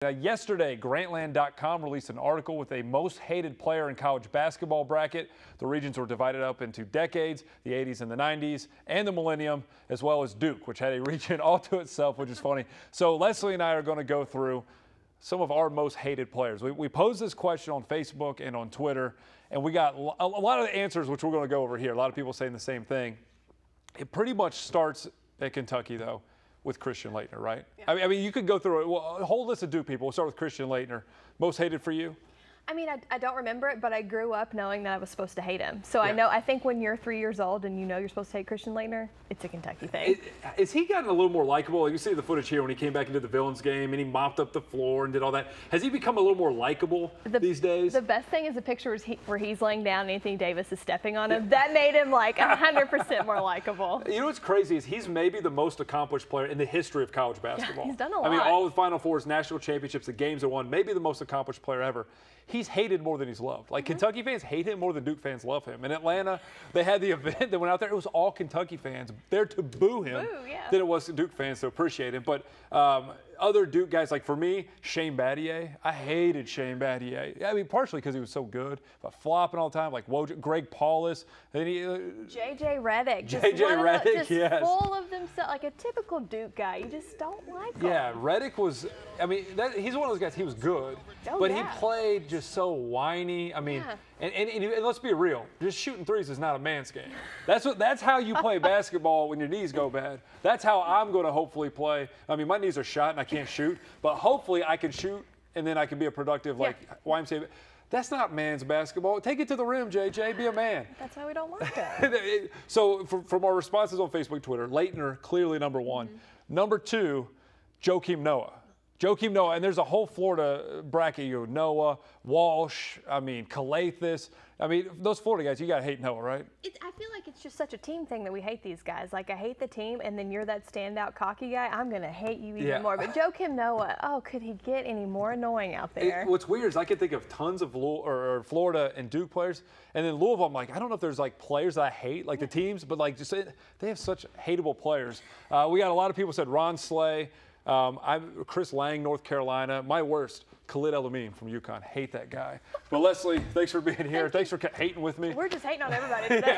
Yesterday, Grantland.com released an article with a most hated player in college basketball bracket. The regions were divided up into decades, the 80s and the 90s, and the millennium, as well as Duke, which had a region all to itself, which is funny. So Leslie and I are going to go through some of our most hated players. We posed this question on Facebook and on Twitter, and we got a lot of the answers, which we're going to go over here. A lot of people saying the same thing. It pretty much starts at Kentucky, though, with Christian Laettner, right? Yeah. I mean, you could go through a whole list of Duke people. We'll start with Christian Laettner. Most hated for you? I mean, I don't remember it, but I grew up knowing that I was supposed to hate him. So yeah. I think when you're 3 years old and you know you're supposed to hate Christian Laettner, it's a Kentucky thing. Is he gotten a little more likable? You see the footage here when he came back into the Villains game and he mopped up the floor and did all that. Has he become a little more likable these days? The best thing is the picture where he's laying down and Anthony Davis is stepping on him. That made him like 100% more likable. You know what's crazy is he's maybe the most accomplished player in the history of college basketball. Yeah, he's done a lot. I mean, all the Final Fours, national championships, the games are won, maybe the most accomplished player ever. He's hated more than he's loved. Like, Kentucky fans hate him more than Duke fans love him. In Atlanta, they had the event that went out there. It was all Kentucky fans there to boo him than it was Duke fans to appreciate him. But other Duke guys, like for me, Shane Battier. I hated Shane Battier. I mean, partially because he was so good, but flopping all the time, like Greg Paulus. J.J. Redick. J.J. Redick, just yes. Full of themselves, like a typical Duke guy. You just don't like him. Yeah, Redick was, I mean, he's one of those guys, he was good, but he played just so whiny. I mean, and let's be real, just shooting threes is not a man's game. That's how you play basketball when your knees go bad. That's how I'm going to hopefully play. I mean, my knees are shot and I can't shoot, but hopefully I can shoot and then I can be a productive, like YMCA. That's not man's basketball. Take it to the rim, JJ. Be a man. That's why we don't like it. So from our responses on Facebook, Twitter, Laettner, clearly number one. Number two, Joakim Noah. Joakim Noah, and there's a whole Florida bracket. You know, Noah, Walsh, I mean, Calathis. I mean, those Florida guys, you got to hate Noah, right? I feel like it's just such a team thing that we hate these guys. Like, I hate the team, and then you're that standout cocky guy. I'm going to hate you even more. But Joakim Noah, oh, could he get any more annoying out there? What's weird is I can think of tons of Florida and Duke players, and then Louisville, I'm like, I don't know if there's like players that I hate, like the teams, but like just they have such hateable players. We got a lot of people said Ron Slay. Chris Lang, North Carolina. My worst, Khalid El-Amin from UConn. Hate that guy. But Leslie, thanks for being here. Thanks for hating with me. We're just hating on everybody today.